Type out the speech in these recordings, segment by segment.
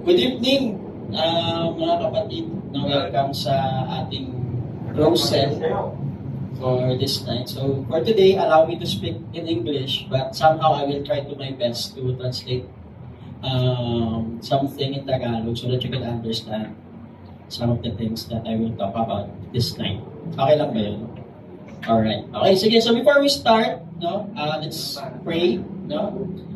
Good evening, mga kapatid. Welcome sa ating close cell for this night. So, for today, allow me to speak in English, but somehow I will try to my best to translate something in Tagalog so that you can understand some of the things that I will talk about this night. Okay lang ba yun? Alright. Okay, sige. So, before we start, let's pray.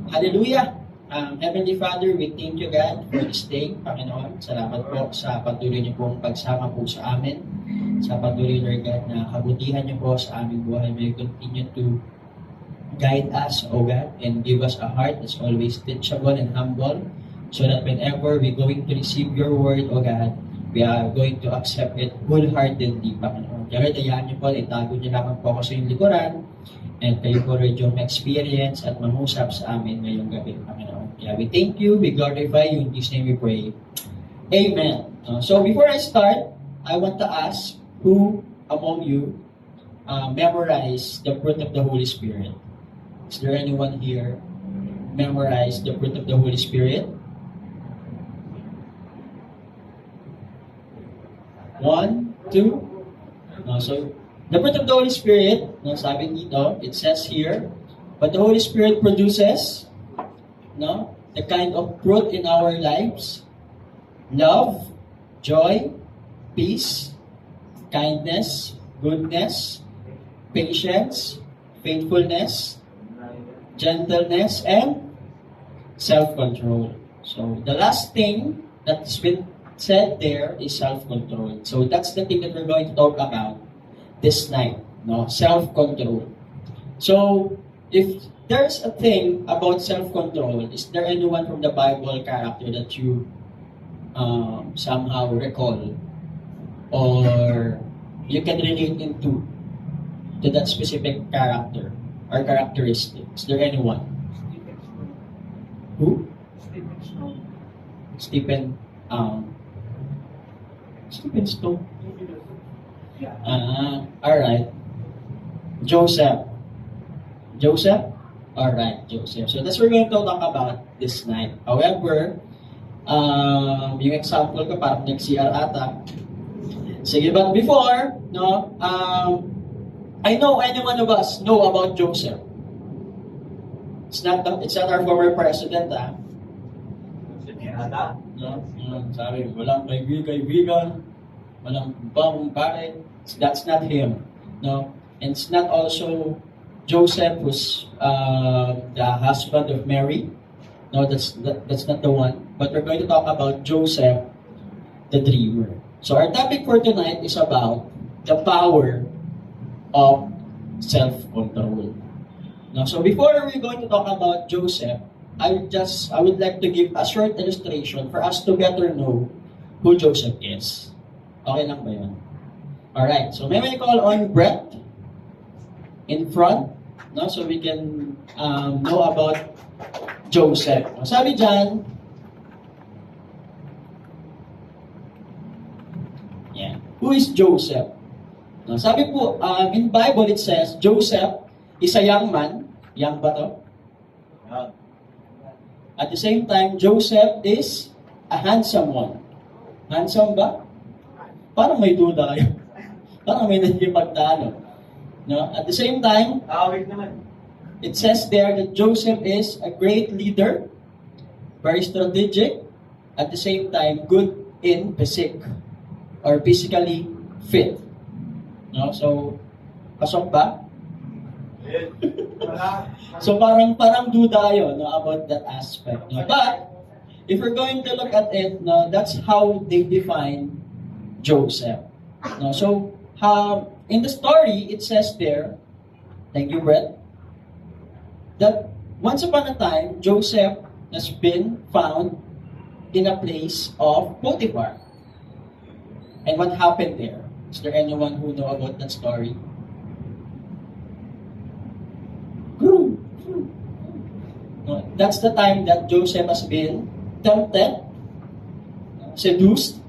Hallelujah! Heavenly Father, we thank you, God, for this day. Panginoon, salamat po sa patuloy niyo pong pagsama po sa amin. Sa patuloy, Lord God, na kabutihan niyo po sa aming buhay. May you continue to guide us, O God, and give us a heart that's always teachable and humble, so that whenever we're going to receive your word, O God, we are going to accept it wholeheartedly, Panginoon. Kaya dayaan niyo po, itago niyo lamang po ako sa inyong likuran, and kayo po rin yung experience at mangusap sa amin ngayong gabi, Panginoon. Kaya we thank you, we glorify you, in Jesus' name we pray. Amen. So before I start, I want to ask who among you memorize the fruit of the Holy Spirit? Is there anyone here memorize the fruit of the Holy Spirit? One, two. So the fruit of the Holy Spirit, sabi dito, it says here, but the Holy Spirit produces the kind of fruit in our lives: love, joy, peace, kindness, goodness, patience, faithfulness, gentleness, and self-control. So the last thing that's been said there is self-control. So that's the thing that we're going to talk about this night, self-control. So if there's a thing about self-control, is there anyone from the Bible character that you somehow recall or you can relate into to that specific character or characteristic? Is there anyone? Who? Stephen Stone. Alright. Joseph. Alright, Joseph. So that's what we're going to talk about this night. However, yung example ko parang nag-CR ata. Sige, but before, I know any one of us know about Joseph. It's not our former president, sabi, walang kaibigan, walang pare. That's not him. And it's not also Joseph, who's the husband of Mary. No, that's not the one. But we're going to talk about Joseph, the dreamer. So our topic for tonight is about the power of self-control. Now, so before we're going to talk about Joseph, I would like to give a short illustration for us to better know who Joseph is. Okay lang ba yun? Alright, so may we call on Brett in front, so we can know about Joseph. Sabi dyan, who is Joseph? Sabi po, in Bible it says, Joseph is a young man. Young ba to? At the same time, Joseph is a handsome one. Handsome ba? Parang may duda kayo. Parang may nagipagdano. At the same time, it says there that Joseph is a great leader, very strategic, at the same time, good in physique, or physically fit. So, pasok ba? So parang duda yun about that aspect. But, if we're going to look at it, that's how they define Joseph. So, in the story, it says there, thank you, Brett, that once upon a time, Joseph has been found in a place of Potiphar. And what happened there? Is there anyone who know about that story? That's the time that Joseph has been tempted, seduced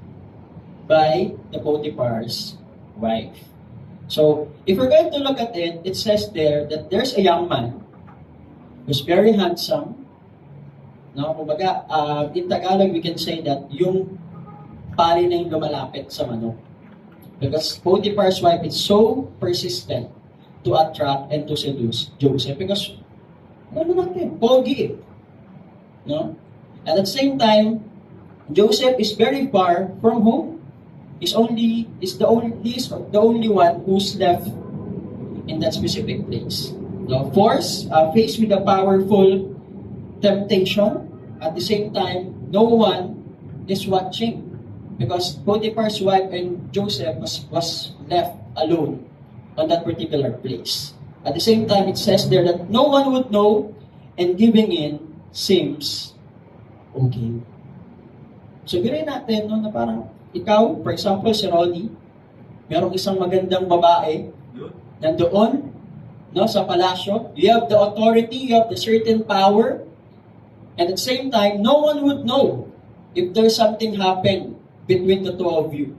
by the Potiphar's wife. So, if we're going to look at it, it says there that there's a young man who's very handsome, No? Kumbaga, in Tagalog, we can say that yung pali na yung lumalapit sa manok. Because Potiphar's wife is so persistent to attract and to seduce Joseph. Because, ano natin, pogi eh. No? At the same time, Joseph is very far from home. He's the only one who's left in that specific place. No? Faced with a powerful temptation, at the same time, no one is watching. Because Potiphar's wife and Joseph was left alone on that particular place. At the same time, it says there that no one would know, and giving in seems okay. So, gawin natin, no, na parang ikaw, for example, si Ronnie, merong isang magandang babae, nandoon, no, sa palasyo. You have the authority, you have the certain power, and at the same time, no one would know if there's something happened between the two of you.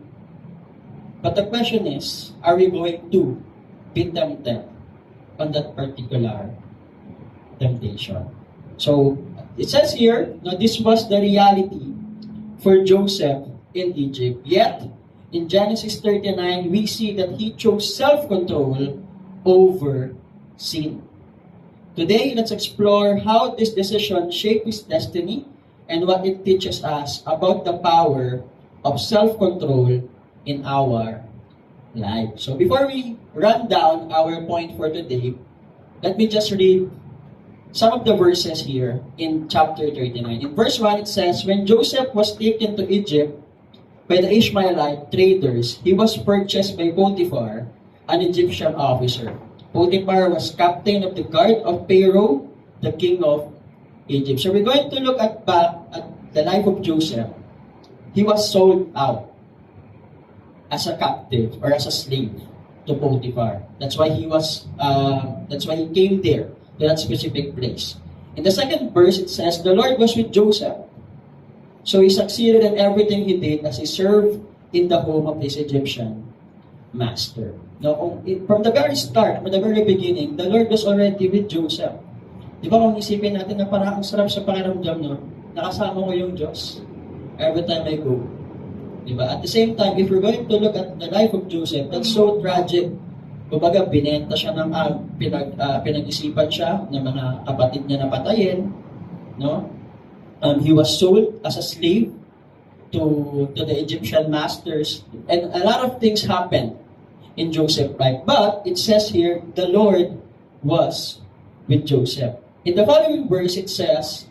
But the question is, are we going to be tempted on that particular temptation? So, it says here, no, this was the reality for Joseph in Egypt. Yet, in Genesis 39, we see that he chose self-control over sin. Today, let's explore how this decision shaped his destiny and what it teaches us about the power of self-control in our life. So before we run down our point for today, let me just read some of the verses here in chapter 39. In verse 1, it says, when Joseph was taken to Egypt by the Ishmaelite traders, he was purchased by Potiphar, an Egyptian officer. Potiphar was captain of the guard of Pharaoh, the king of Egypt. So we're going to look back at the life of Joseph. He was sold out as a captive or as a slave to Potiphar. That's why he came there to that specific place. In the second verse, it says, the Lord was with Joseph. So he succeeded in everything he did as he served in the home of his Egyptian master. Now, from the very start, from the very beginning, the Lord was already with Joseph. Di ba kung isipin natin na parang ang sarap sa pakiramdam, no? Nakasama ko yung Diyos every time I go. Diba? At the same time, if we're going to look at the life of Joseph, that's so tragic. Kumbaga, binenta siya ng pinag-isipan siya ng mga kapatid niya na patayin. No? He was sold as a slave to the Egyptian masters. And a lot of things happened in Joseph's life. But it says here, the Lord was with Joseph. In the following verse, it says,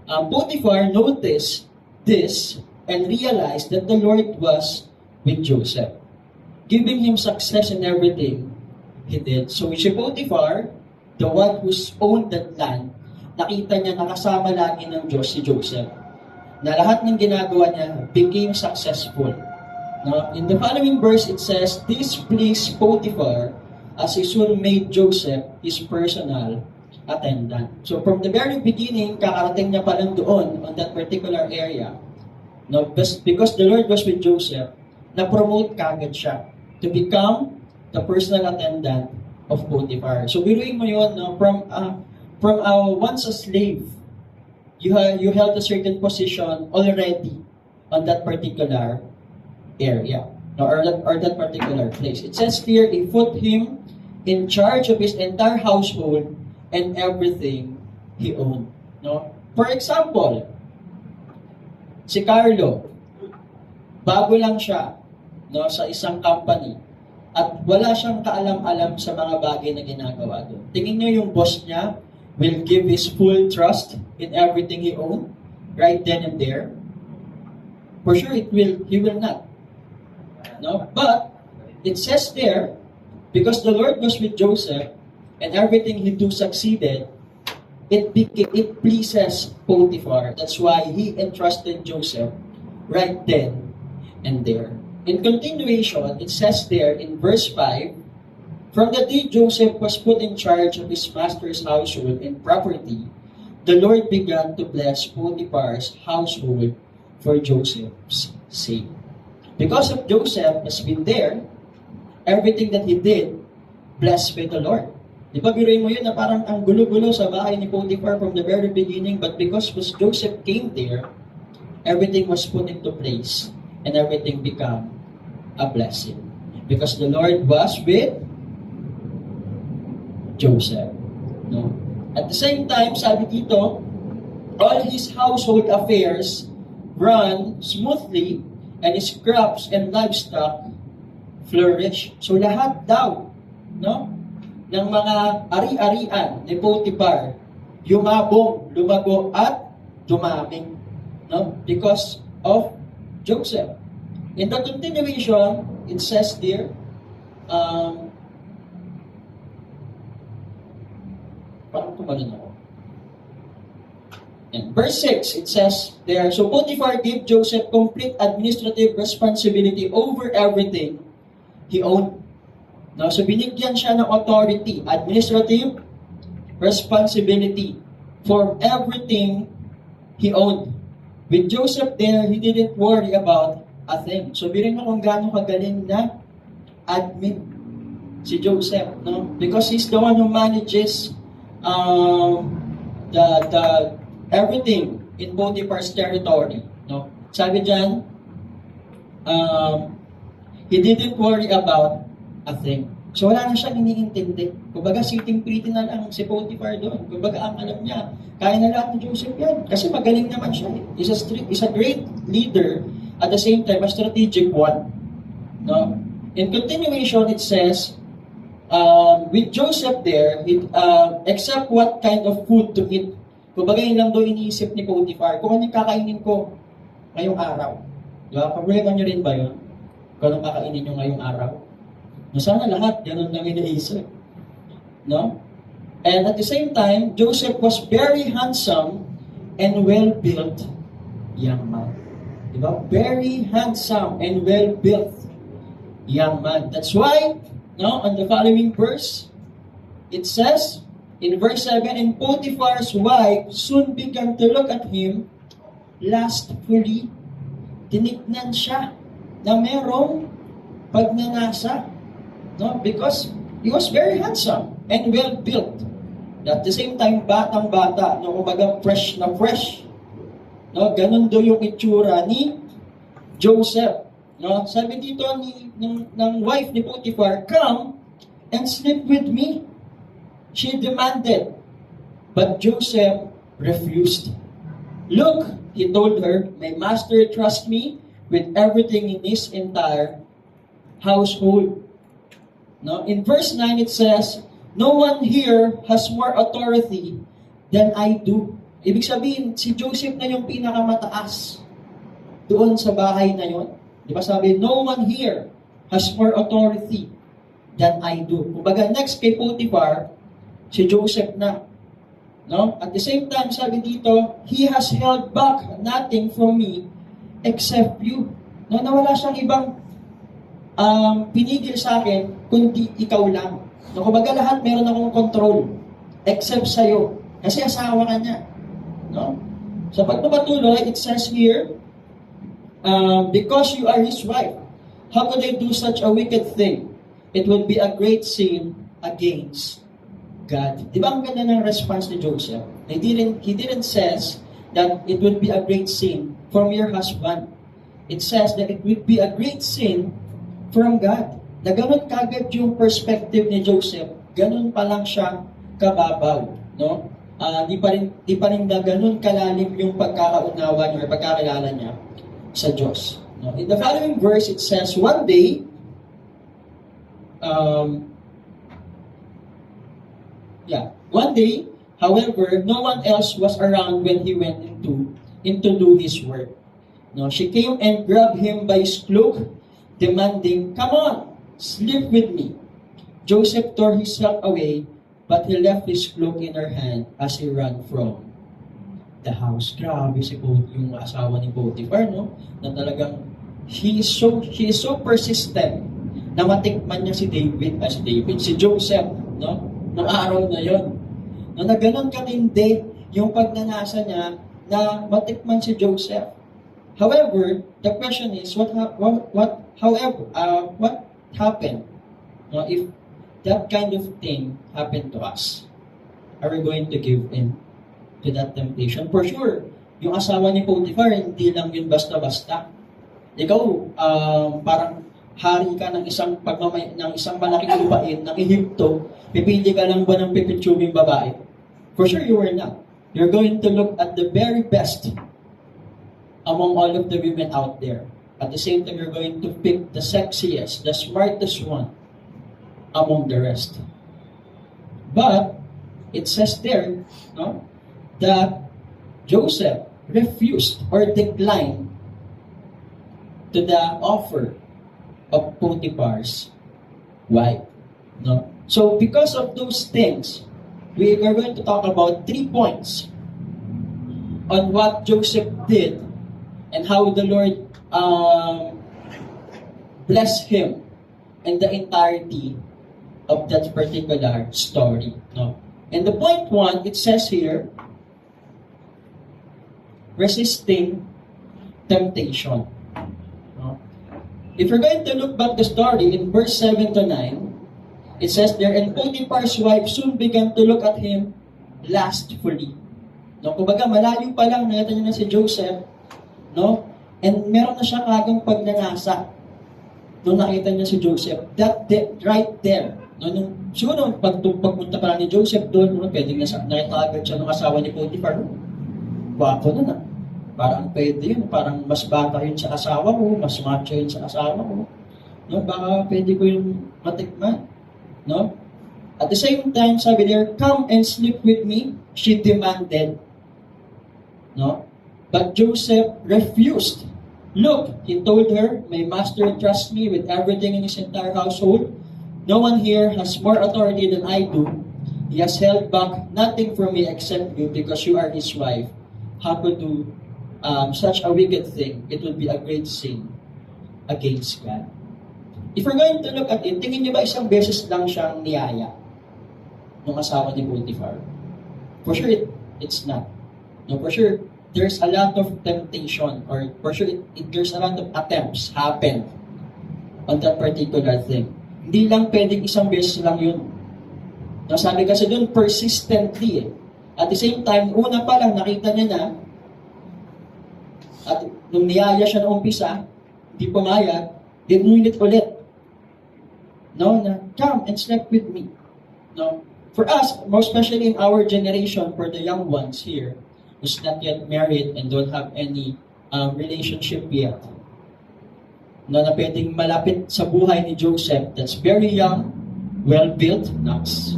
Potiphar noticed this and realized that the Lord was with Joseph, giving him success in everything he did. So si Potiphar, the one who's owned that land, nakita niya nakasama lagi ng Diyos si Joseph, na lahat ng ginagawa niya became successful. Now, in the following verse, it says, this pleased Potiphar as he soon made Joseph his personal attendant. So from the very beginning, kakarating niya pa lang doon on that particular area. No, because the Lord was with Joseph, na-promote kagad siya to become the personal attendant of Potiphar. So biruin mo yun, no? From once a slave, you held a certain position already on that particular area, no? or that particular place. It says here, he put him in charge of his entire household and everything he owned. No? For example, si Carlo, bago lang siya, no, sa isang company at wala siyang kaalam-alam sa mga bagay na ginagawa doon. Tingin niyo yung boss niya will give his full trust in everything he owned right then and there? For sure, he will not. No? But it says there, because the Lord was with Joseph and everything he do succeeded, it pleases Potiphar. That's why he entrusted Joseph right then and there. In continuation, it says there in verse 5, from the day Joseph was put in charge of his master's household and property, the Lord began to bless Potiphar's household for Joseph's sake. Because of Joseph has been there, everything that he did, blessed by the Lord. Di ba biruin mo yun na parang ang gulo-gulo sa bahay ni Potiphar from the very beginning, but because Joseph came there, everything was put into place and everything became a blessing. Because the Lord was with Joseph. No? At the same time, sabi dito, all his household affairs run smoothly and his crops and livestock flourish. So lahat daw, no, ng mga ari-arian ni Potiphar, yumabong, lumago at dumaming, no, because of Joseph. In the continuation, it says there, parang tumalun ako. And verse 6, it says there, so Potiphar gave Joseph complete administrative responsibility over everything he owned. No, so binigyan siya ng authority, administrative responsibility for everything he owned. With Joseph there, he didn't worry about a thing. So birin mo kung gaano kagaling na admin si Joseph, no? Because he's the one who manages the everything in Potiphar's territory, no? Sabi diyan, he didn't worry about a thing. So wala na siyang iniintindi. Kumbaga sitting pretty na lang si Potiphar doon. Kumbaga ang alam niya, kaya na lahat ni Joseph yan. Kasi magaling naman siya. He's a great leader, at the same time a strategic one. No? In continuation, it says, with Joseph there, except what kind of food to eat. Kumbaga yun lang doon iniisip ni Potiphar. Kung ano yung kakainin ko ngayong araw. Diba? Problema nyo rin ba yun? Kung anong kakainin nyo ngayong araw? No, sana lahat, ganun lang iniisip. No? And at the same time, Joseph was very handsome and well-built young man. Diba? Very handsome and well-built young man. That's why, no, on the following verse, it says, in verse 7, and Potiphar's wife soon began to look at him lustfully. Tinignan siya na merong pagnanasa. No, because he was very handsome and well built. At the same time, batang-bata, no, kumbaga fresh na fresh. No, ganun do yung itsura ni Joseph. No, sabi dito ng wife ni Potiphar, "Come and sleep with me." She demanded, but Joseph refused. "Look," he told her, "my master trusts me with everything in his entire household." No? In verse 9 it says, "No one here has more authority than I do." Ibig sabihin, si Joseph na yung pinakamataas doon sa bahay na yun. Di ba sabi, no one here has more authority than I do. Kumbaga, next kay Potiphar, si Joseph na. No? At the same time, sabi dito, he has held back nothing from me except you. No? Nawala siyang ibang pinigil sa akin, kundi ikaw lang. No, kumbaga lahat meron akong control, except sa'yo. Kasi asawa ka niya. No? Sa pagpapatuloy, it says here, because you are his wife, how could I do such a wicked thing? It would be a great sin against God. Di ba ang ganda ng response ni Joseph? He didn't says that it would be a great sin from your husband. It says that it would be a great sin from God. Na ganun kagad yung perspective ni Joseph, ganun pa lang siya kababaw, no? Di pa rin na ganun kalalim yung pagkakaunawa niya or pagkakilala niya sa Diyos. No? In the following verse, it says, one day, however, no one else was around when he went into do his work. No, she came and grabbed him by his cloak, demanding, "Come on, sleep with me." Joseph tore himself away, but he left his cloak in her hand as he ran from the house. Grabe yung asawa ni Potiphar, no? Na talagang she is so persistent na matikman niya si Joseph, no? Noong araw na yon. No, na ganun katindi yung pagnanasa niya na matikman si Joseph. However, the question is, what happened? that kind of thing happen to us, are we going to give in to that temptation? For sure, yung asawa ni Potiphar, hindi lang yun basta-basta. Ikaw, parang hari ka ng isang malaking lupain ng Ehipto, pipili ka lang ba ng pipitsubing babae? For sure you are not. You're going to look at the very best among all of the women out there. At the same time, you're going to pick the sexiest, the smartest one among the rest. But it says there, no, that Joseph refused or declined to the offer of Potiphar's wife. No? So because of those things, we are going to talk about 3 points on what Joseph did and how the Lord blessed him and the entirety of that particular story. No? And the point 1, it says here, resisting temptation. No? If you're going to look back the story in verse 7 to 9, it says there, and Potiphar's wife soon began to look at him lustfully. No, kumbaga malayo pa lang nakita niya na si Joseph, no? And meron na siya kagang pagnanasa nung nakita niya si Joseph. Right there. No, siguro pagpunta pa lang ni Joseph doon, no, pwedeng nakita agad siya ng asawa ni Potiphar. Wapo na na. Parang pwede yun. Parang mas bata yun sa asawa ko, mas macho yun sa asawa ko. No, baka pwede ko yung matikman. No? At the same time, sabi there, come and sleep with me, she demanded. No? But Joseph refused. Look, he told her, my master trusts me with everything in his entire household. No one here has more authority than I do. He has held back nothing from me except you because you are his wife. How to do such a wicked thing? It would be a great sin against God. If we're going to look at it, tingin niyo ba isang beses lang siyang niyaya ng asawa ni Potiphar? For sure, it's not. No, for sure, there's a lot of temptation, or for sure, there's a lot of attempts happen on that particular thing. Hindi lang pwedeng isang beses lang yun. Nasabi kasi dun, persistently. At the same time, una pa lang, nakita niya na, at nung niyaya siya noong umpisa, hindi pumayag, dinulit ulit. No, na come and sleep with me. No, for us, most especially in our generation, for the young ones here, who's not yet married and don't have any relationship yet, no, na pwedeng malapit sa buhay ni Joseph, that's very young, well-built, nice,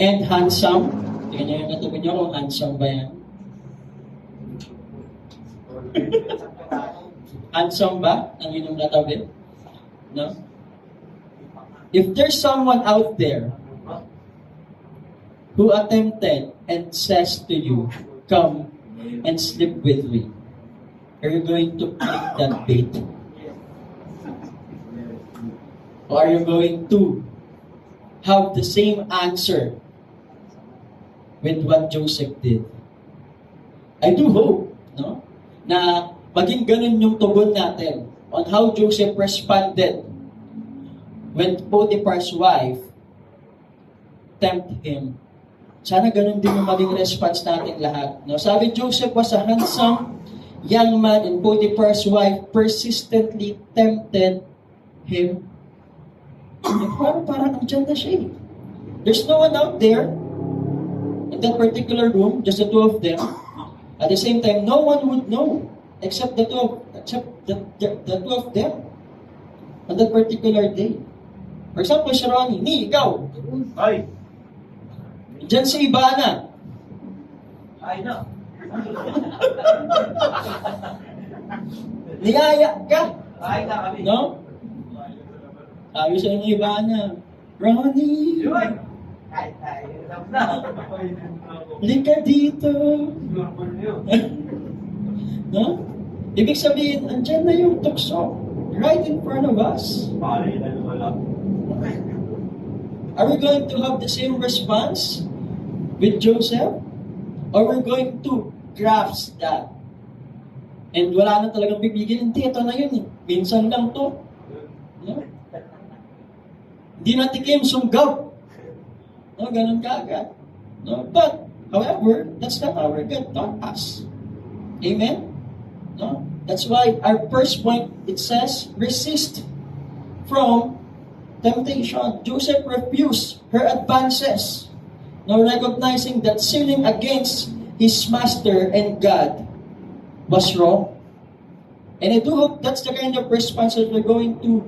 and handsome. Tingnan niyo yung katabi niyo kung handsome ba yan. Handsome ba ang inyong katabi? No? If there's someone out there who attempted and says to you, come and sleep with me, are you going to take that bait? Or are you going to have the same answer with what Joseph did? I do hope, no, na maging ganun yung tugon natin on how Joseph responded when Potiphar's wife tempted him. Sana ganun din yung maging response natin lahat. No? Sabi, Joseph was a handsome young man and Potiphar's wife persistently tempted him. Parang andyan na siya. There's no one out there in that particular room, just the two of them. At the same time, no one would know except the two of them on that particular day. For example, si Ronnie, ikaw. Ay! Diyan si Ivana. Ay na. Niyaya ka. Ay na kami. No? Sabi sa inyo, Ivana, Ronnie, Ay, na. lika dito. No? Ibig sabihin, andyan na yung tukso. Right in front of us. Pare na wala. Are we going to have the same response with Joseph? Or we're going to grasp that? And wala na talagang bibigyan. Hindi, ito na yun eh. Minsan lang to. No? Di natikim, sunggaw. No, ganun ka agad. No? But, however, that's not our God taught us. Amen? No? That's why our first point, it says, resist from temptation. Joseph refused her advances. Now, recognizing that sinning against his master and God was wrong. And I do hope that's the kind of response that we're going to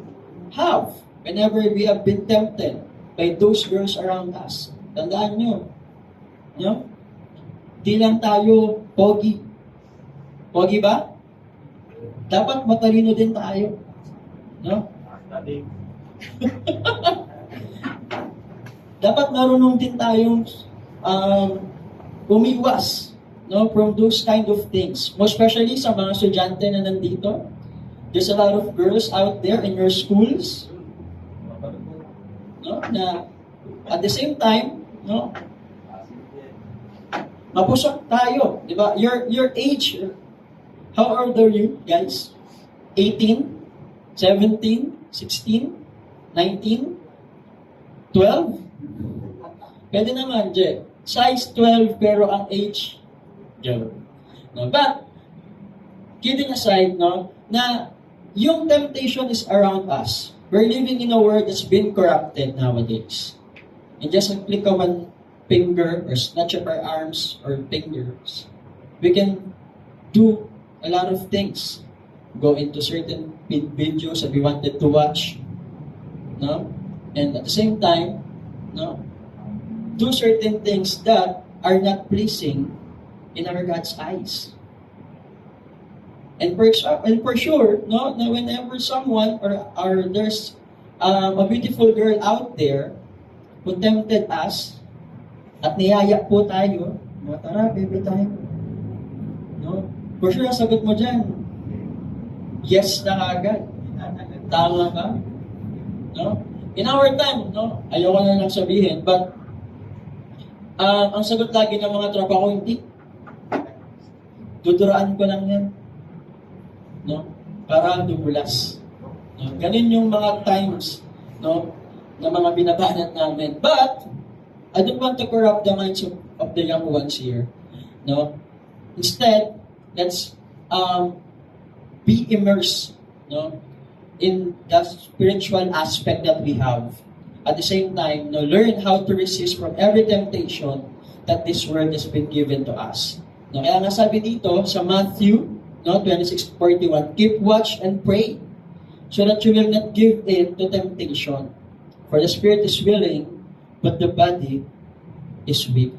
have whenever we have been tempted by those girls around us. Tandaan nyo, no? Di lang tayo pogi. Pogi ba? Dapat matalino din tayo. No? Dapat marunong din tayong umiwas, no, from those kind of things. Most especially sa mga estudyante na nandito. There's a lot of girls out there in your schools, no, na at the same time, no, mapusok tayo, di ba? Your age, how old are you guys? 18? 17? 16? 19? 12? Pwede naman, Je. Size 12 pero ang age, Joe. No, but, kidding aside, no, na yung temptation is around us. We're living in a world that's been corrupted nowadays. And just a click of one finger or snatch of our arms or fingers, we can do a lot of things. Go into certain videos that we wanted to watch, no? And at the same time, no, do certain things that are not pleasing in our God's eyes. And for sure, no, na whenever someone or there's a beautiful girl out there who tempted us at niyaya po tayo, no, tara, baby tayo. No? For sure, ang sagot mo dyan, yes na agad. Tama ka? No? In our time, no, ayoko na lang sabihin, but ang sagot lagi ng mga tropa ko, hindi. Duduraan ko lang yan. No? Para dumulas. No? Ganun yung mga times, no, na mga binabanat namin. But, I don't want to corrupt the minds of the young ones here. No? Instead, let's be immersed, no, in the spiritual aspect that we have. At the same time, no, learn how to resist from every temptation that this world has been given to us. No, kaya nga sabi dito sa Matthew, no, 26:41, keep watch and pray so that you will not give in to temptation. For the spirit is willing, but the body is weak.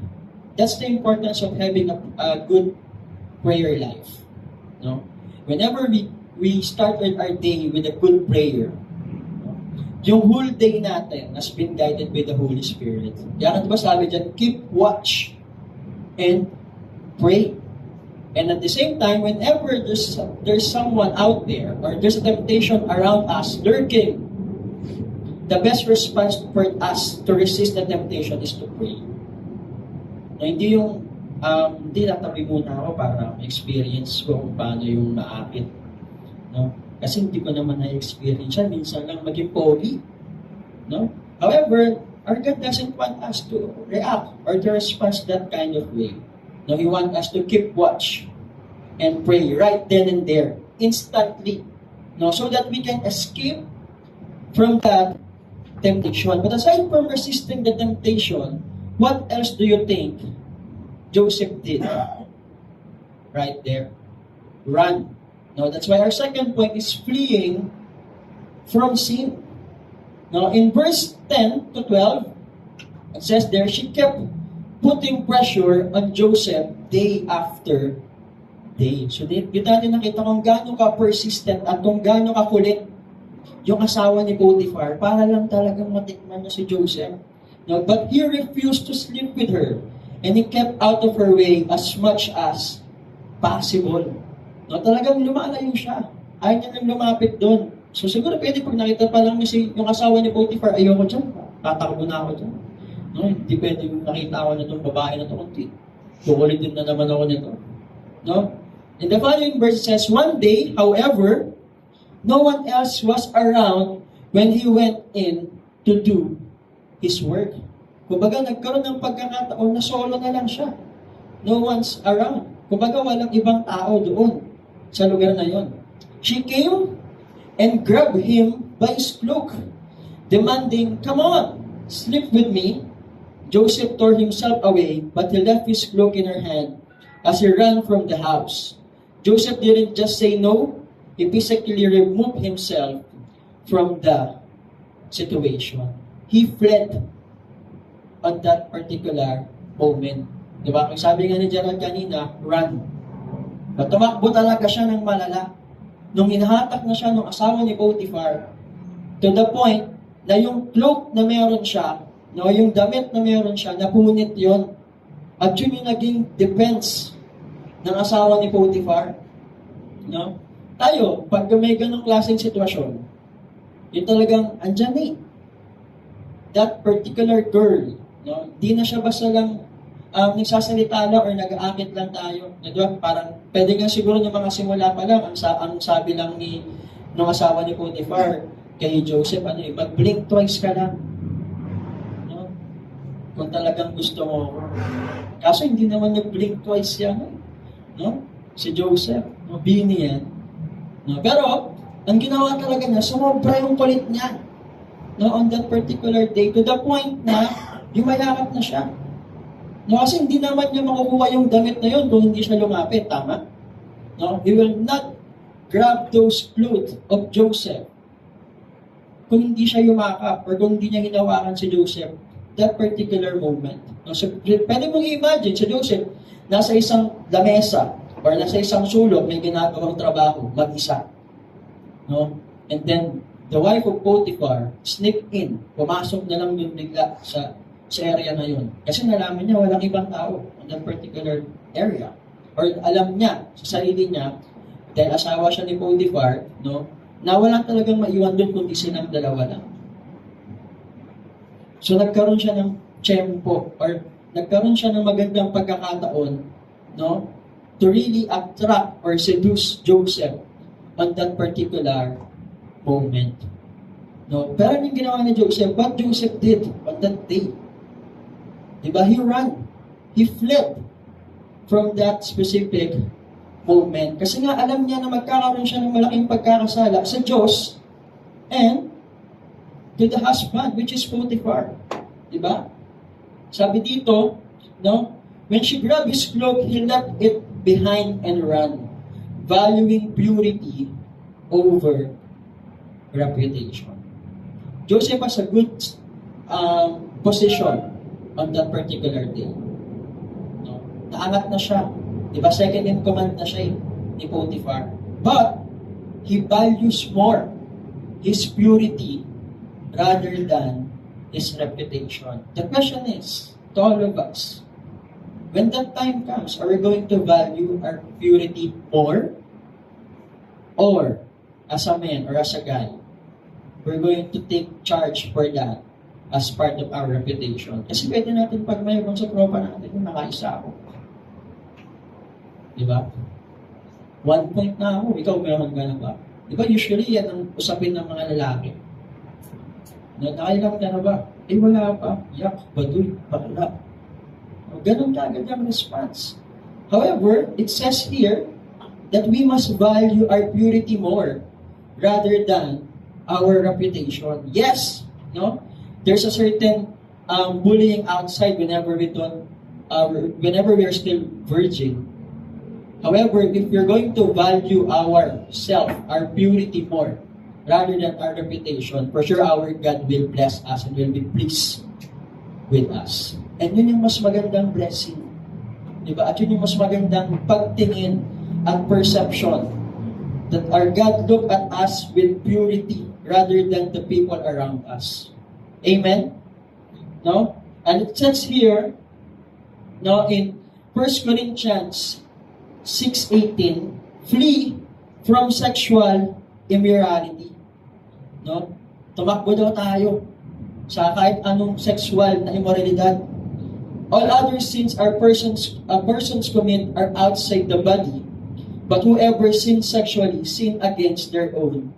That's the importance of having a good prayer life. No? Whenever we start our day with a good prayer, yung whole day natin has been guided by the Holy Spirit. Yan, diba sabi dyan, keep watch and pray. And at the same time, whenever there's someone out there or there's a temptation around us lurking, the best response for us to resist the temptation is to pray. Na hindi yung hindi natabi muna ako para experience ko kung paano yung maakit. No? Kasi hindi ko naman na-experience yan. Minsan lang maging pogi. No? However, our God doesn't want us to react or to respond that kind of way. No, He wants us to keep watch and pray right then and there, instantly. No, so that we can escape from that temptation. But aside from resisting the temptation, what else do you think Joseph did? Right there. Run. No, that's why our second point is fleeing from sin. Now, in verse 10 to 12, it says there, she kept putting pressure on Joseph day after day. So, dito natin nakita kung gaano ka-persistent at kung gaano ka-kulit yung asawa ni Potiphar para lang talagang matikman niya si Joseph. No, but he refused to sleep with her and he kept out of her way as much as possible. No, talagang lumalayo siya. Ayaw niya nang lumapit doon. So siguro pwede pag nakita pa lang niya yung asawa ni Potiphar, ayoko dyan. Tatakbo na ako dyan. No, hindi pwede nakita ako na itong babae na ito. Kundi kukulitin na naman ako nito. No? In the following verse says, one day, however, no one else was around when he went in to do His work. Kumbaga, nagkaroon ng pagkakataon na solo na lang siya. No one's around. Kumbaga, walang ibang tao doon sa lugar na yon. She came and grabbed him by his cloak, demanding, "Come on, sleep with me." Joseph tore himself away, but he left his cloak in her hand as he ran from the house. Joseph didn't just say no, he physically removed himself from the situation. He fled on that particular moment. Diba? Kung sabi nga ni Gerald kanina, run. But tumakbo talaga siya ng malala. Nung hinahatak na siya ng asawa ni Potiphar, to the point na yung cloak na meron siya, no, yung damit na meron siya, napunit yon. At yun yung naging defense ng asawa ni Potiphar. No? Tayo, pag may ganong klaseng sitwasyon, yun talagang andyan eh. That particular girl, no, di na siya basta lang nagsasalita lang or nag-aakit lang tayo. Diba? Parang pwede nga siguro ng mga simula pa lang, ang sabi lang ng asawa ni Potiphar kay Joseph, mag-blink twice ka lang. No? Kung talagang gusto mo. Kaso hindi naman nag-blink twice yan. No? Si Joseph, no? Bini yan. No? Pero, ang ginawa talaga niya, sumobra yung kulit niya. No? On that particular day, to the point na yumayakap na siya. No, kasi hindi naman niya makukuha yung damit na yun kung hindi siya lumapit, tama? No? He will not grab those clothes of Joseph kung hindi siya yumakap or kung hindi niya hinawakan si Joseph that particular moment. No? So, pwede mong i-imagine si Joseph nasa isang lamesa or nasa isang sulok may ginagawang trabaho, mag-isa. No? And then, the wife of Potiphar sneak in, pumasok na lang yun bigla sa area na yun. Kasi nalaman niya walang ibang tao on that particular area. Or alam niya sa sarili niya, dahil asawa siya ni Potiphar, no, na walang talagang maiwan doon kundi silang dalawa lang. So nagkaroon siya ng tiyempo or nagkaroon siya ng magandang pagkakataon, no, to really attract or seduce Joseph on that particular moment. No, pero yung ginawa ni Joseph, what Joseph did on that day? Diba? He ran. He fled from that specific moment. Kasi nga alam niya na magkakaroon siya ng malaking pagkakasala sa Diyos and to the husband, which is Potiphar. Diba? Sabi dito, no? When she grabbed his cloak, he left it behind and ran, valuing purity over reputation. Joseph has a good position on that particular day. No? Naangat na siya. Diba? Second in command na siya ni Potiphar. But, he values more his purity rather than his reputation. The question is, to all of us, when that time comes, are we going to value our purity more? Or, as a man or as a guy, we're going to take charge for that as part of our reputation. Kasi pwede natin pag mayroon sa tropa natin, yung nakaisa ako. Diba? 1 point na ako, ikaw meron ka na ba? Diba usually yan ang usapin ng mga lalaki. Nakailang ka na ba? Eh wala pa. Yak, baduy, bakla. Ganun ka agad ang response. However, it says here that we must value our purity more rather than our reputation. Yes, no? There's a certain bullying outside whenever we are still virgin. However, if we're going to value ourself, our purity more, rather than our reputation, for sure our God will bless us and will be pleased with us. And yun yung mas magandang blessing. Diba? At yun yung mas magandang pagtingin at perception that our God look at us with purity rather than the people around us. Amen? No? And it says here, no, in 1 Corinthians 6:18, flee from sexual immorality. No? Tumakbo daw tayo sa kahit anong sexual na immoralidad. All other sins persons commit are outside the body, but whoever sins sexually sin against their own